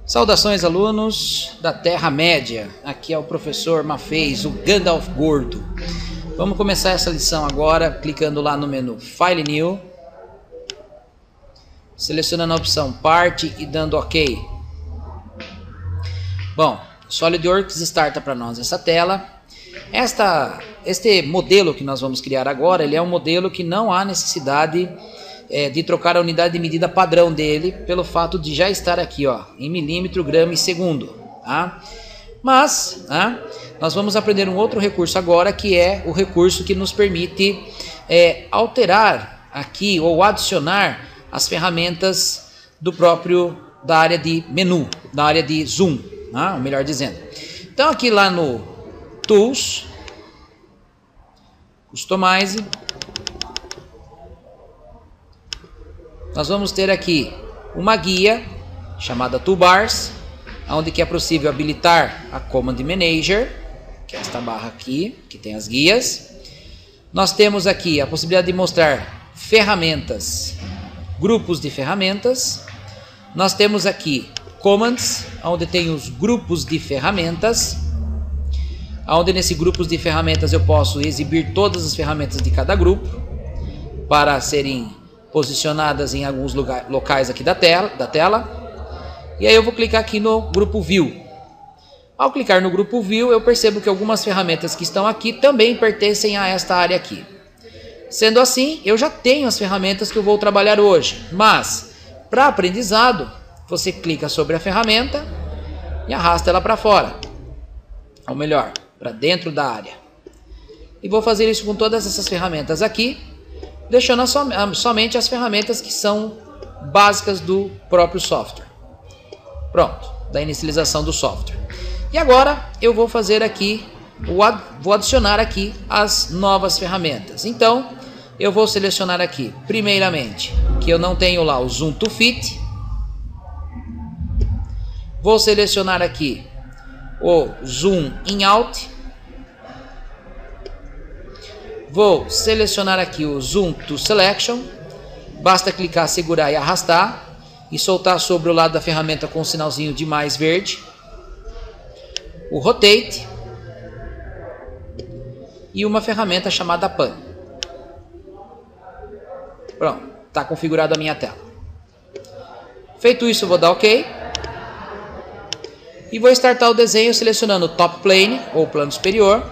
Saudações, alunos da Terra-média. Aqui é o professor Mafez, o Gandalf Gordo. Vamos começar essa lição agora clicando lá no menu File New, selecionando a opção Parte e dando OK. Bom, SolidWorks starta para nós essa tela. Este modelo que nós vamos criar agora, ele é um modelo que não há necessidade de trocar a unidade de medida padrão dele, pelo fato de já estar aqui, ó, em milímetro, grama e segundo, tá? Mas nós vamos aprender um outro recurso agora, que é o recurso que nos permite alterar aqui ou adicionar as ferramentas da área de menu, da área de zoom, ou melhor dizendo. Então aqui lá no Tools, Customize, nós vamos ter aqui uma guia chamada Toolbars, onde que é possível habilitar a Command Manager, que é esta barra aqui, que tem as guias. Nós temos aqui a possibilidade de mostrar ferramentas, grupos de ferramentas. Nós temos aqui Commands, onde tem os grupos de ferramentas, onde nesse grupos de ferramentas eu posso exibir todas as ferramentas de cada grupo, para serem posicionadas em alguns locais aqui da tela. E aí eu vou clicar aqui no grupo View. Ao clicar no grupo View, eu percebo que algumas ferramentas que estão aqui também pertencem a esta área aqui. Sendo assim, eu já tenho as ferramentas que eu vou trabalhar hoje. Mas, para aprendizado, você clica sobre a ferramenta e arrasta ela para fora. Ou melhor, para dentro da área. E vou fazer isso com todas essas ferramentas aqui, deixando somente as ferramentas que são básicas do próprio software. Pronto, da inicialização do software. E agora eu vou fazer aqui, vou adicionar aqui as novas ferramentas. Então, eu vou selecionar aqui, primeiramente, que eu não tenho lá o Zoom to Fit. Vou selecionar aqui o Zoom In Out. Vou selecionar aqui o Zoom to Selection. Basta clicar, segurar e arrastar e soltar sobre o lado da ferramenta com o sinalzinho de mais verde. O Rotate e uma ferramenta chamada Pan. Pronto, está configurada a minha tela. Feito isso, eu vou dar OK. E vou startar o desenho selecionando o Top Plane, ou plano superior,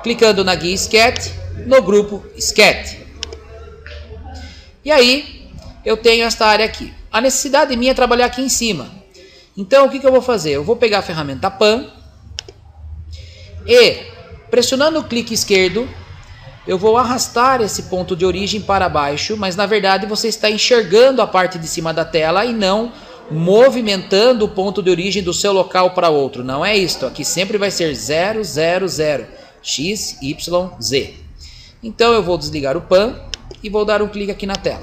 clicando na guia Sket, no grupo Sket. E aí, eu tenho esta área aqui. A necessidade minha é trabalhar aqui em cima. Então, o que eu vou fazer? Eu vou pegar a ferramenta Pan e, pressionando o clique esquerdo, eu vou arrastar esse ponto de origem para baixo, mas na verdade você está enxergando a parte de cima da tela e não movimentando o ponto de origem do seu local para outro. Não é isto. Aqui sempre vai ser 0, 0, 0. X, Y, Z. Então eu vou desligar o Pan e vou dar um clique aqui na tela.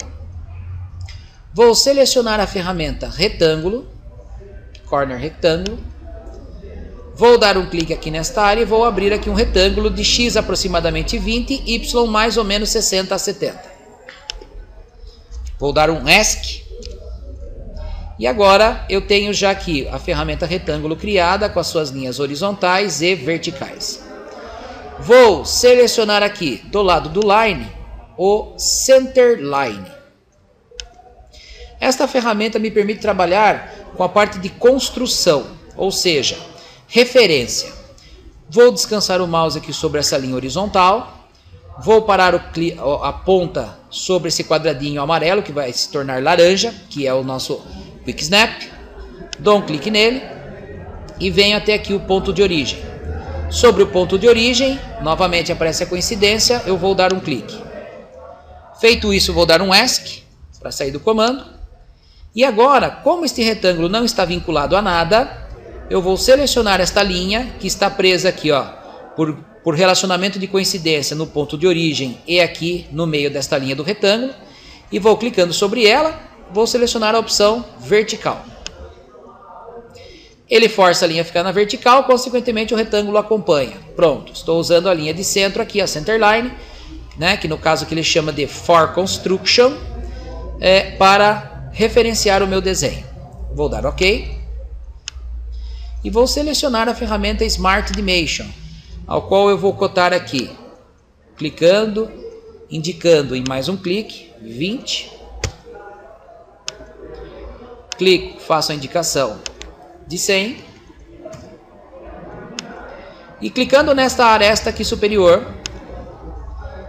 Vou selecionar a ferramenta Retângulo, Corner Rectângulo. Vou dar um clique aqui nesta área e vou abrir aqui um retângulo de X aproximadamente 20, Y mais ou menos 60 a 70. Vou dar um ESC. E agora eu tenho já aqui a ferramenta Retângulo criada com as suas linhas horizontais e verticais. Vou selecionar aqui do lado do Line o Center Line. Esta ferramenta me permite trabalhar com a parte de construção, ou seja, referência. Vou descansar o mouse aqui sobre essa linha horizontal. Vou parar a ponta sobre esse quadradinho amarelo que vai se tornar laranja, que é o nosso Quick Snap. Dou um clique nele e venho até aqui o ponto de origem. Sobre o ponto de origem, novamente aparece a coincidência, eu vou dar um clique. Feito isso, vou dar um ESC para sair do comando. E agora, como este retângulo não está vinculado a nada, eu vou selecionar esta linha que está presa aqui, ó, por relacionamento de coincidência no ponto de origem e aqui no meio desta linha do retângulo. E vou clicando sobre ela, vou selecionar a opção vertical. Ele força a linha a ficar na vertical, consequentemente o retângulo acompanha. Pronto, estou usando a linha de centro aqui, a Centerline, que no caso que ele chama de For Construction, para referenciar o meu desenho. Vou dar OK. e vou selecionar a ferramenta Smart Dimension, ao qual eu vou cotar aqui, clicando, indicando em mais um clique, 20. Clico, faço a indicação de 100. E clicando nesta aresta aqui superior,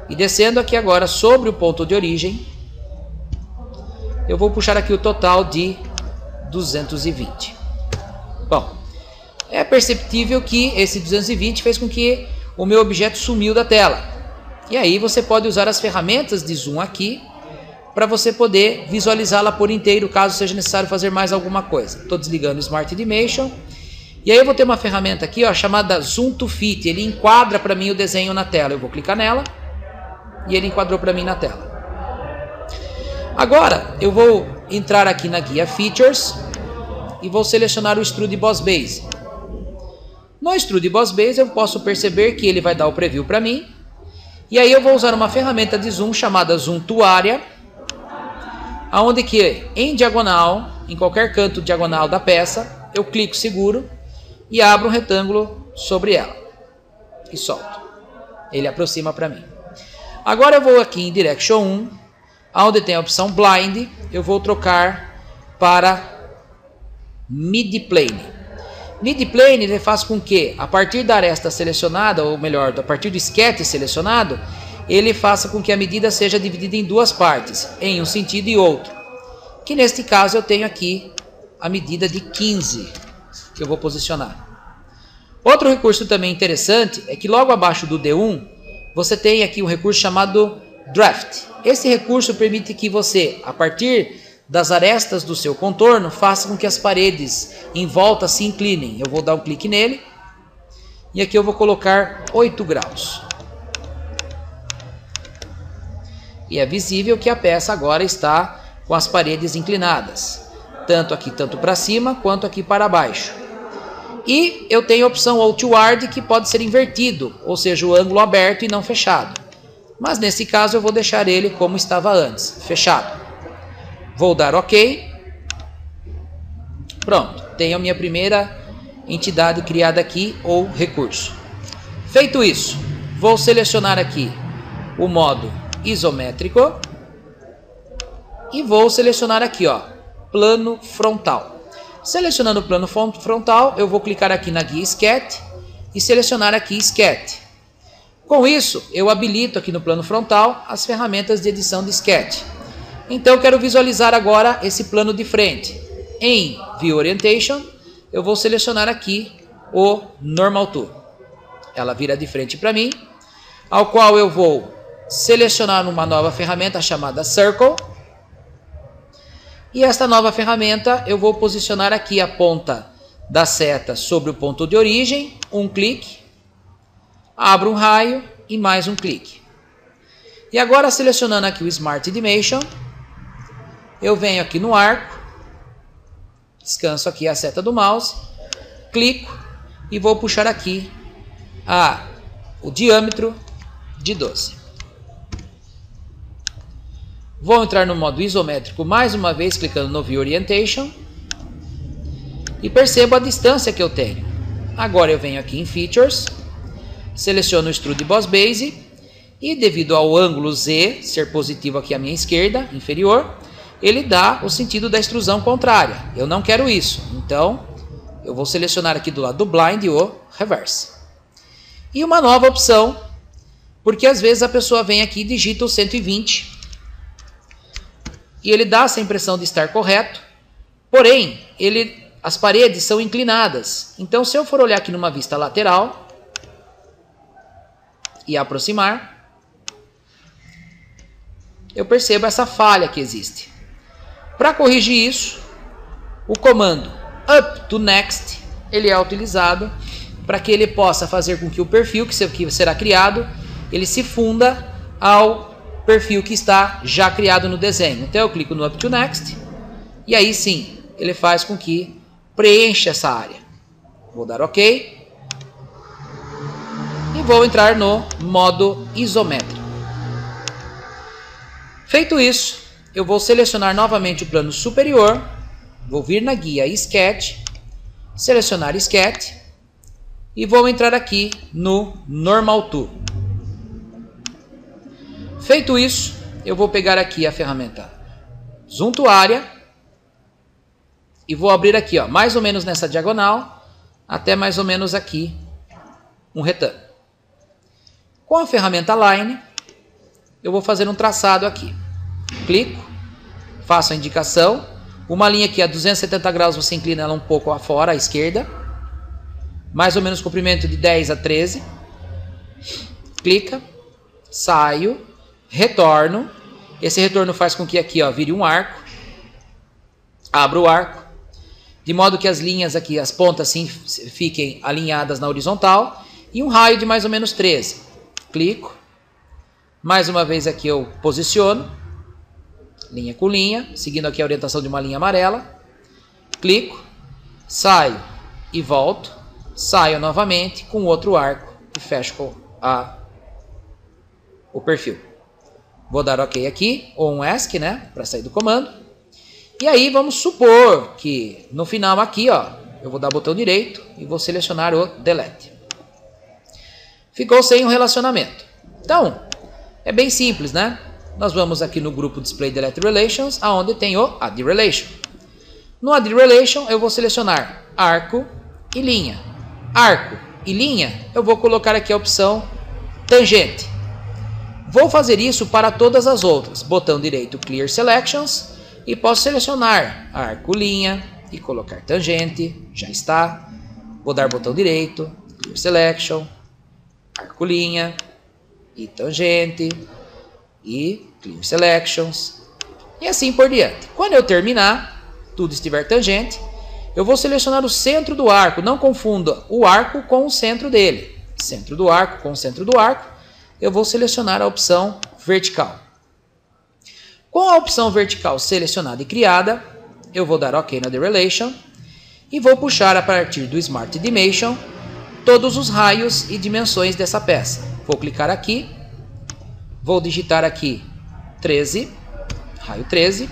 e descendo aqui agora sobre o ponto de origem, eu vou puxar aqui o total de 220. Bom, é perceptível que esse 220 fez com que o meu objeto sumiu da tela. E aí você pode usar as ferramentas de zoom aqui para você poder visualizá-la por inteiro, caso seja necessário fazer mais alguma coisa. Estou desligando o Smart Dimension. E aí eu vou ter uma ferramenta aqui, ó, chamada Zoom to Fit. Ele enquadra para mim o desenho na tela. Eu vou clicar nela e ele enquadrou para mim na tela. Agora eu vou entrar aqui na guia Features e vou selecionar o Extrude Boss Base. No Extrude Boss Base eu posso perceber que ele vai dar o preview para mim. E aí eu vou usar uma ferramenta de zoom chamada Zoom to Area, onde que em diagonal, em qualquer canto diagonal da peça, eu clico seguro e abro um retângulo sobre ela e solto. Ele aproxima para mim. Agora eu vou aqui em Direction 1, onde tem a opção Blind, eu vou trocar para Mid-Plane. Mid-Plane ele faz com que, a partir da aresta selecionada, ou melhor, a partir do sketch selecionado, ele faça com que a medida seja dividida em duas partes, em um sentido e outro. Que neste caso eu tenho aqui a medida de 15, que eu vou posicionar. Outro recurso também interessante é que logo abaixo do D1, você tem aqui um recurso chamado Draft. Esse recurso permite que você, a partir das arestas do seu contorno, faça com que as paredes em volta se inclinem. Eu vou dar um clique nele e aqui eu vou colocar 8 graus. E é visível que a peça agora está com as paredes inclinadas, tanto aqui, tanto para cima, quanto aqui para baixo. E eu tenho a opção Outward, que pode ser invertido, ou seja, o ângulo aberto e não fechado. Mas nesse caso eu vou deixar ele como estava antes, fechado. Vou dar OK. Pronto, tenho a minha primeira entidade criada aqui, ou recurso. Feito isso, vou selecionar aqui o modo isométrico e vou selecionar aqui, ó, plano frontal. Selecionando o plano frontal, eu vou clicar aqui na guia Sketch e selecionar aqui Sketch. Com isso, eu habilito aqui no plano frontal as ferramentas de edição de Sketch. Então, eu quero visualizar agora esse plano de frente. Em View Orientation, eu vou selecionar aqui o Normal Tool. Ela vira de frente para mim, ao qual eu vou selecionar uma nova ferramenta chamada Circle. E esta nova ferramenta eu vou posicionar aqui a ponta da seta sobre o ponto de origem, um clique, abro um raio e mais um clique. E agora selecionando aqui o Smart Dimension, eu venho aqui no arco, descanso aqui a seta do mouse, clico e vou puxar aqui o diâmetro de 12. Vou entrar no modo isométrico mais uma vez, clicando no View Orientation. E percebo a distância que eu tenho. Agora eu venho aqui em Features, seleciono o Extrude Boss Base. E devido ao ângulo Z ser positivo aqui à minha esquerda, inferior, ele dá o sentido da extrusão contrária. Eu não quero isso. Então, eu vou selecionar aqui do lado do Blind o Reverse. E uma nova opção, porque às vezes a pessoa vem aqui e digita o 120. E ele dá essa impressão de estar correto, porém, as paredes são inclinadas. Então, se eu for olhar aqui numa vista lateral e aproximar, eu percebo essa falha que existe. Para corrigir isso, o comando Up to Next ele é utilizado para que ele possa fazer com que o perfil que será criado ele se funda ao perfil que está já criado no desenho. Então eu clico no Up to Next e aí sim ele faz com que preencha essa área. Vou dar OK e vou entrar no modo isométrico. Feito isso, eu vou selecionar novamente o plano superior, vou vir na guia Sketch, selecionar Sketch e vou entrar aqui no Normal Tool. Feito isso, eu vou pegar aqui a ferramenta Zoom to Area e vou abrir aqui, ó, mais ou menos nessa diagonal, até mais ou menos aqui, um retângulo. Com a ferramenta Line, eu vou fazer um traçado aqui. Clico, faço a indicação, uma linha aqui a 270 graus, você inclina ela um pouco afora, à esquerda, mais ou menos comprimento de 10 a 13. Clica, saio, retorno. Esse retorno faz com que aqui, ó, vire um arco. Abro o arco, de modo que as linhas aqui, as pontas assim, fiquem alinhadas na horizontal. E um raio de mais ou menos 13. Clico. Mais uma vez aqui eu posiciono. Linha com linha, seguindo aqui a orientação de uma linha amarela. Clico, saio e volto. Saio novamente com outro arco e fecho o perfil. Vou dar OK aqui, ou um ESC, né, para sair do comando. E aí vamos supor que no final aqui, ó, eu vou dar botão direito e vou selecionar o Delete. Ficou sem o relacionamento. Então, é bem simples, né? Nós vamos aqui no grupo Display Delete Relations, aonde tem o Add Relation. No Add Relation, eu vou selecionar arco e linha. Arco e linha, eu vou colocar aqui a opção tangente. Vou fazer isso para todas as outras. Botão direito Clear Selections e posso selecionar arco, linha e colocar tangente. Já está. Vou dar botão direito, Clear Selection, arco, linha e tangente e Clear Selections e assim por diante. Quando eu terminar, tudo estiver tangente, eu vou selecionar o centro do arco. Não confunda o arco com o centro dele. Centro do arco com o centro do arco. Eu vou selecionar a opção vertical. Com a opção vertical selecionada e criada, eu vou dar OK na The Relation e vou puxar a partir do Smart Dimension todos os raios e dimensões dessa peça. Vou clicar aqui, vou digitar aqui 13, raio 13,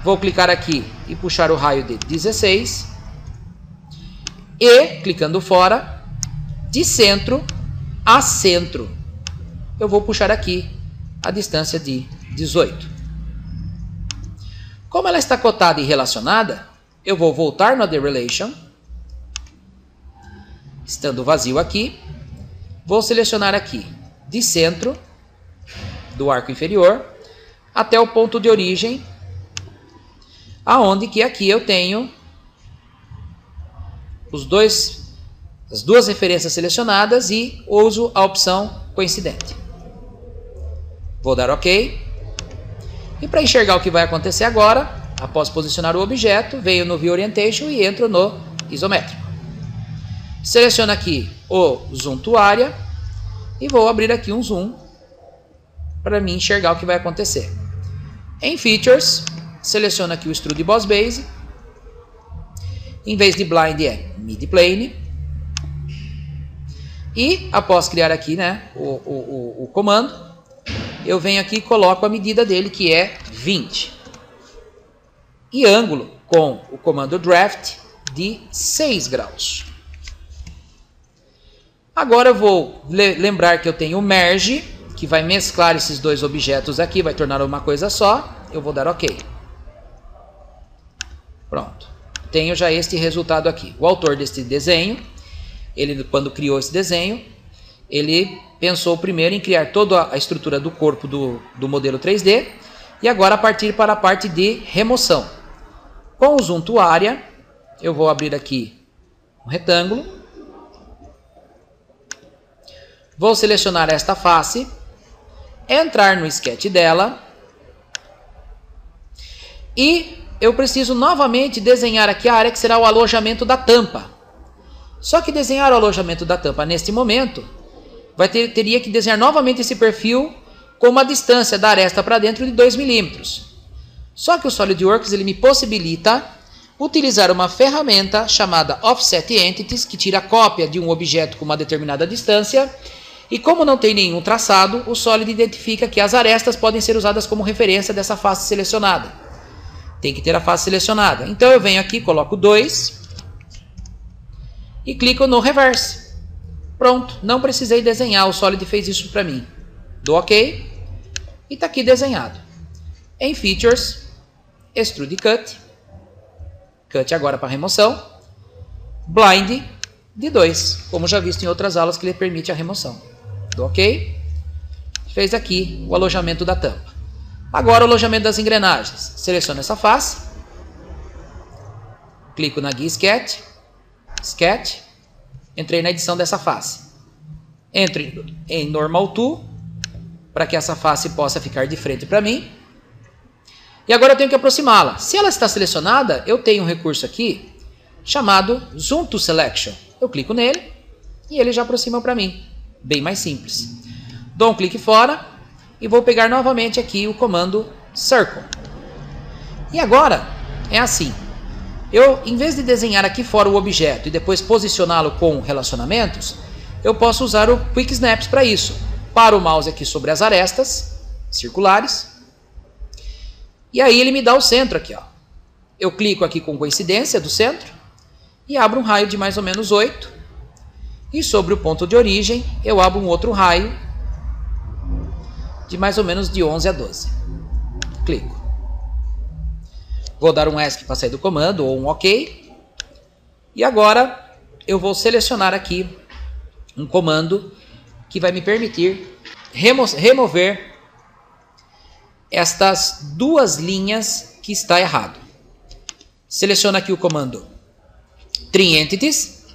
vou clicar aqui e puxar o raio de 16 e, clicando fora, de centro a centro, eu vou puxar aqui a distância de 18. Como ela está cotada e relacionada, eu vou voltar no The Relation, estando vazio aqui, vou selecionar aqui de centro do arco inferior até o ponto de origem, aonde que aqui eu tenho as duas referências selecionadas e uso a opção coincidente. Vou dar OK. E para enxergar o que vai acontecer agora, após posicionar o objeto, venho no View Orientation e entro no isométrico. Seleciono aqui o Zoom to Area e vou abrir aqui um zoom para mim enxergar o que vai acontecer. Em Features, seleciono aqui o Extrude Boss Base. Em vez de Blind é Mid Plane. E após criar aqui, né, o comando, eu venho aqui e coloco a medida dele, que é 20. E ângulo com o comando Draft de 6 graus. Agora eu vou lembrar que eu tenho o Merge, que vai mesclar esses dois objetos aqui, vai tornar uma coisa só. Eu vou dar OK. Pronto. Tenho já este resultado aqui. O autor deste desenho, ele, quando criou esse desenho, ele pensou primeiro em criar toda a estrutura do corpo do modelo 3D e agora partir para a parte de remoção. Com o Zoom to Area, eu vou abrir aqui um retângulo, vou selecionar esta face, entrar no sketch dela e eu preciso novamente desenhar aqui a área que será o alojamento da tampa. Só que desenhar o alojamento da tampa neste momento, teria que desenhar novamente esse perfil com uma distância da aresta para dentro de 2 milímetros. Só que o SolidWorks ele me possibilita utilizar uma ferramenta chamada Offset Entities, que tira cópia de um objeto com uma determinada distância, e como não tem nenhum traçado, o Solid identifica que as arestas podem ser usadas como referência dessa face selecionada. Tem que ter a face selecionada. Então eu venho aqui, coloco 2, e clico no Reverse. Pronto, não precisei desenhar, o Solid fez isso para mim. Dou OK e está aqui desenhado. Em Features, Extrude Cut, Cut agora para remoção, Blind de 2, como já visto em outras aulas que ele permite a remoção. Dou OK, fez aqui o alojamento da tampa. Agora o alojamento das engrenagens. Seleciono essa face, clico na guia Sketch, Sketch, entrei na edição dessa face. Entro em Normal Tool, para que essa face possa ficar de frente para mim. E agora eu tenho que aproximá-la. Se ela está selecionada, eu tenho um recurso aqui chamado Zoom to Selection. Eu clico nele e ele já aproxima para mim. Bem mais simples. Dou um clique fora e vou pegar novamente aqui o comando Circle. E agora é assim. Eu, em vez de desenhar aqui fora o objeto e depois posicioná-lo com relacionamentos, eu posso usar o Quick Snaps para isso. Paro o mouse aqui sobre as arestas circulares e aí ele me dá o centro aqui. Ó. Eu clico aqui com coincidência do centro e abro um raio de mais ou menos 8. E sobre o ponto de origem eu abro um outro raio de mais ou menos de 11 a 12. Clico. Vou dar um ESC para sair do comando ou um OK. E agora eu vou selecionar aqui um comando que vai me permitir remover estas duas linhas que está errado. Seleciono aqui o comando Trim Entities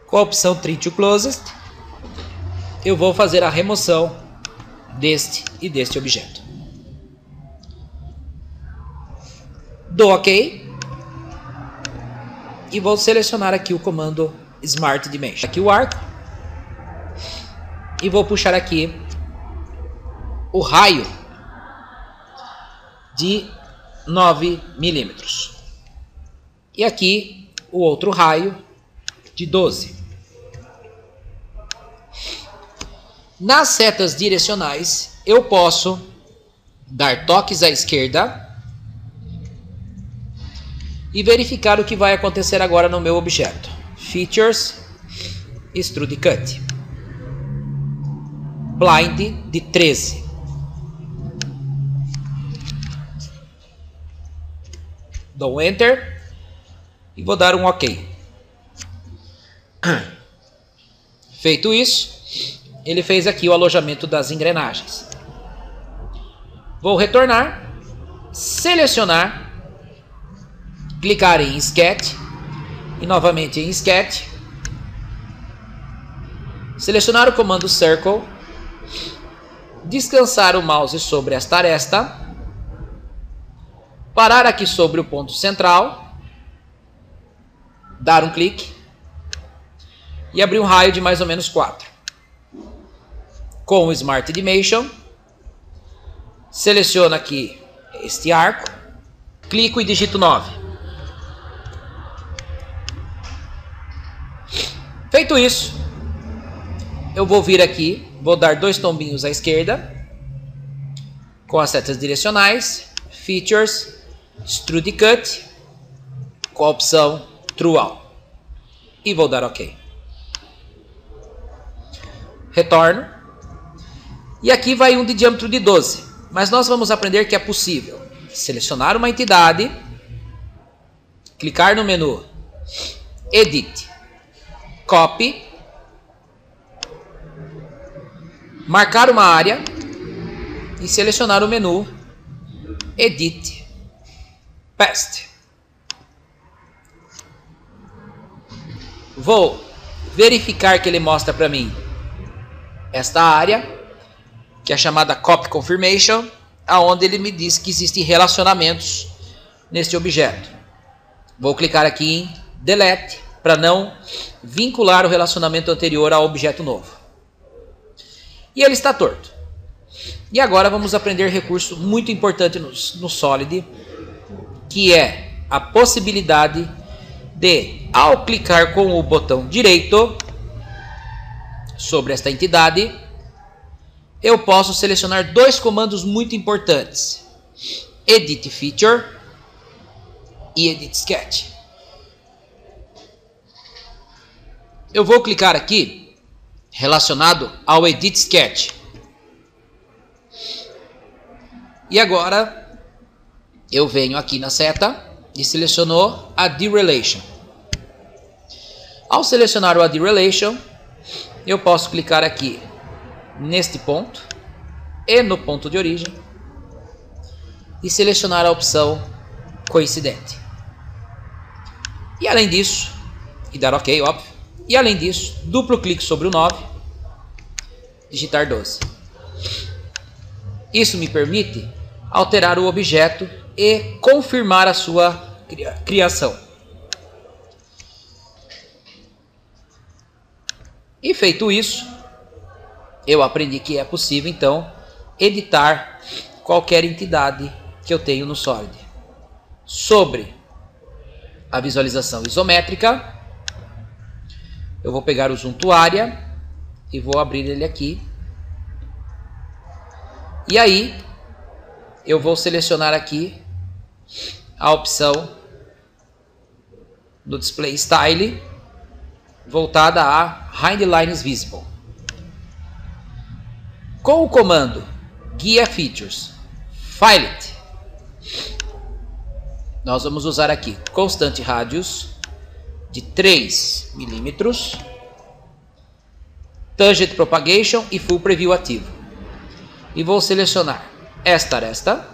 com a opção Trim to Closest. Eu vou fazer a remoção deste e deste objeto. Dou OK e vou selecionar aqui o comando Smart Dimension. Aqui o arco e vou puxar aqui o raio de 9 milímetros e aqui o outro raio de 12. Nas setas direcionais eu posso dar toques à esquerda e verificar o que vai acontecer agora no meu objeto. Features, Extrude Cut, Blind de 13. Dou um Enter e vou dar um OK. Feito isso, ele fez aqui o alojamento das engrenagens. Vou retornar, selecionar, clicar em Sketch e novamente em Sketch, selecionar o comando Circle, descansar o mouse sobre esta aresta, parar aqui sobre o ponto central, dar um clique e abrir um raio de mais ou menos 4. Com o Smart Dimension, seleciono aqui este arco, clico e digito 9. Feito isso, eu vou vir aqui, vou dar 2 tombinhos à esquerda, com as setas direcionais, Features, Extrude Cut, com a opção True All. E vou dar OK. Retorno. E aqui vai um de diâmetro de 12. Mas nós vamos aprender que é possível selecionar uma entidade, clicar no menu Edit, Copy, marcar uma área e selecionar o menu Edit, Paste. Vou verificar que ele mostra para mim esta área, que é chamada Copy Confirmation, aonde ele me diz que existem relacionamentos neste objeto. Vou clicar aqui em Delete para não vincular o relacionamento anterior ao objeto novo. E ele está torto. E agora vamos aprender recurso muito importante no Solid, que é a possibilidade de, ao clicar com o botão direito sobre esta entidade, eu posso selecionar 2 comandos muito importantes: Edit Feature e Edit Sketch. eu vou clicar aqui relacionado ao Edit Sketch. E agora eu venho aqui na seta e seleciono a D-Relation. Ao selecionar o Add Relation, eu posso clicar aqui neste ponto e no ponto de origem e selecionar a opção coincidente. E além disso, e dar OK, óbvio. E além disso, duplo clique sobre o 9, digitar 12. Isso me permite alterar o objeto e confirmar a sua criação. E feito isso, eu aprendi que é possível então editar qualquer entidade que eu tenho no Solid. Sobre a visualização isométrica, eu vou pegar o Zoom to Area e vou abrir ele aqui. E aí, eu vou selecionar aqui a opção do Display Style voltada a Hide Lines Visible. Com o comando Guia Features Fillet, nós vamos usar aqui Constant Radius de 3 mm, Tangent Propagation e Full Preview ativo. E vou selecionar esta aresta,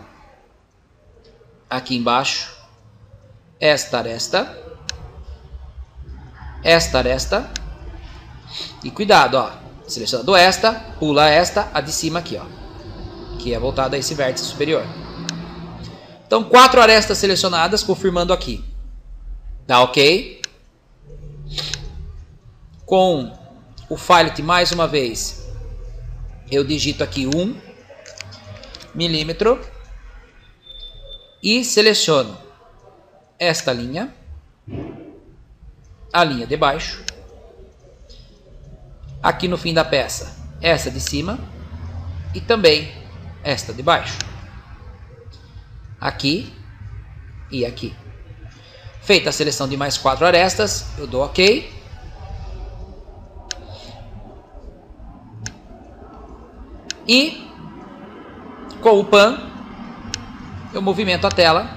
aqui embaixo, esta aresta, esta aresta, e cuidado, ó, selecionando esta, pula esta, a de cima aqui, ó, que é voltada a esse vértice superior. Então, 4 arestas selecionadas, confirmando aqui. Dá OK. Com o Fillet, mais uma vez, eu digito aqui 1 milímetro e seleciono esta linha, a linha de baixo, aqui no fim da peça, essa de cima e também esta de baixo, aqui e aqui. Feita a seleção de mais 4 arestas, eu dou OK. E com o Pan, eu movimento a tela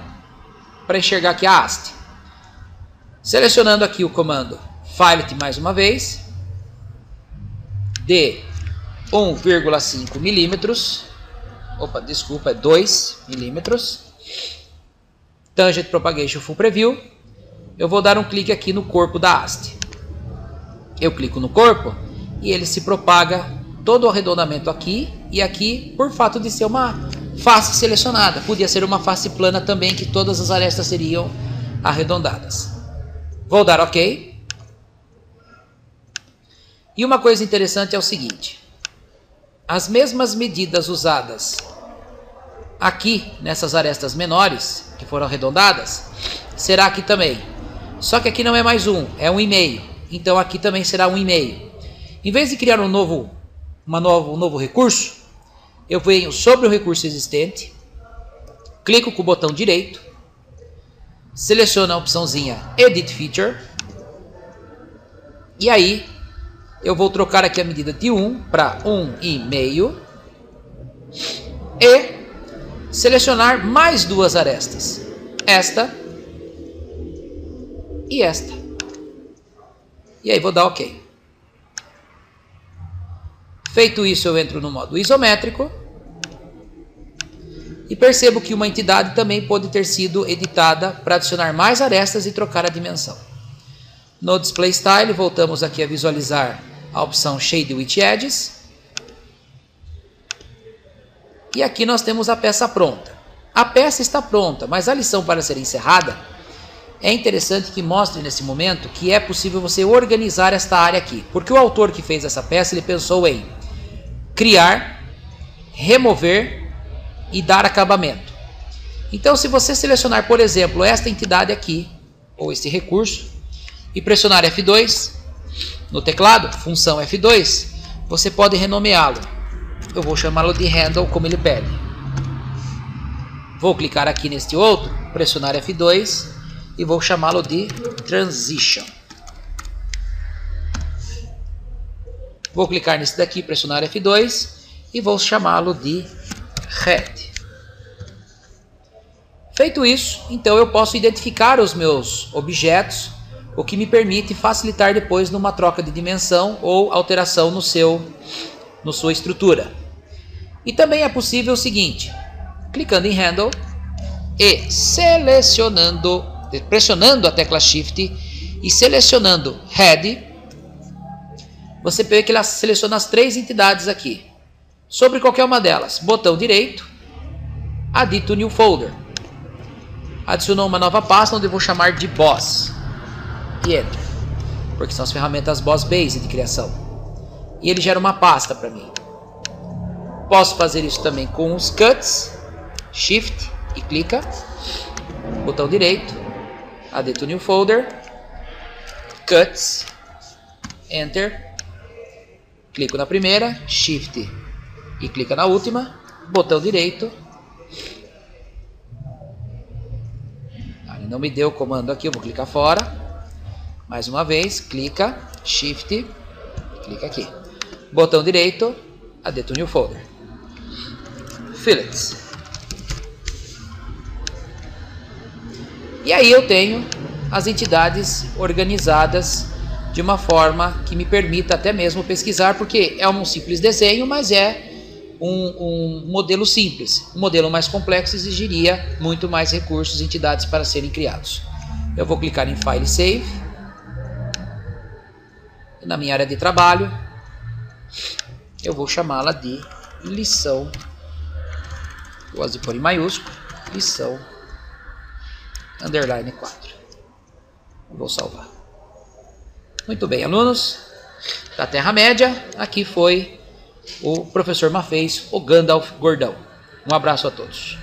para enxergar aqui a haste. Selecionando aqui o comando Fillet mais uma vez, de 1,5 milímetros, opa, desculpa, é 2 milímetros, Tangent Propagation Full Preview, eu vou dar um clique aqui no corpo da haste. Eu clico no corpo e ele se propaga todo o arredondamento aqui e aqui, por fato de ser uma face selecionada. Podia ser uma face plana também, que todas as arestas seriam arredondadas. Vou dar OK. E uma coisa interessante é o seguinte: as mesmas medidas usadas aqui nessas arestas menores, que foram arredondadas, será aqui também. Só que aqui não é mais 1, é 1,5. Então aqui também será 1,5. Em vez de criar um novo recurso, eu venho sobre o recurso existente, clico com o botão direito, seleciono a opçãozinha Edit Feature, e aí eu vou trocar aqui a medida de 1 para 1,5 e selecionar mais 2 arestas, esta e esta. E aí vou dar OK. Feito isso, eu entro no modo isométrico e percebo que uma entidade também pode ter sido editada para adicionar mais arestas e trocar a dimensão. No Display Style, voltamos aqui a visualizar a opção Shade with Edges. E aqui nós temos a peça pronta. A peça está pronta, mas a lição para ser encerrada, é interessante que mostre nesse momento que é possível você organizar esta área aqui. Porque o autor que fez essa peça, ele pensou em criar, remover e dar acabamento. Então, se você selecionar, por exemplo, esta entidade aqui, ou este recurso, e pressionar F2 no teclado, função F2, você pode renomeá-lo. Eu vou chamá-lo de Handle, como ele pede. Vou clicar aqui neste outro, pressionar F2 e vou chamá-lo de Transition. Vou clicar nesse daqui, pressionar F2 e vou chamá-lo de head. Feito isso, então eu posso identificar os meus objetos, o que me permite facilitar depois numa troca de dimensão ou alteração na sua estrutura. E também é possível o seguinte, clicando em Handle e pressionando a tecla Shift e selecionando Head, você vê que ela seleciona as três entidades aqui. Sobre qualquer uma delas, botão direito, Add to New Folder. Adicionou uma nova pasta onde eu vou chamar de Boss. E Enter. Porque são as ferramentas Boss Base de criação. E ele gera uma pasta para mim. Posso fazer isso também com os Cuts. Shift e clica. Botão direito. Add to New Folder. Cuts. Enter. Clico na primeira. Shift e clica na última. Botão direito. Não me deu o comando aqui, eu vou clicar fora. Mais uma vez, clica, Shift, clica aqui. Botão direito, Add to New Folder. Fillets. E aí eu tenho as entidades organizadas de uma forma que me permita até mesmo pesquisar, porque é um simples desenho, mas é um modelo simples. Um modelo mais complexo exigiria muito mais recursos e entidades para serem criados. Eu vou clicar em File Save. E na minha área de trabalho, eu vou chamá-la de lição. Eu gosto de pôr em maiúsculo. Lição underline 4. Vou salvar. Muito bem, alunos da Terra-média. Aqui foi o professor Mafez, o Gandalf Gordão. Um abraço a todos.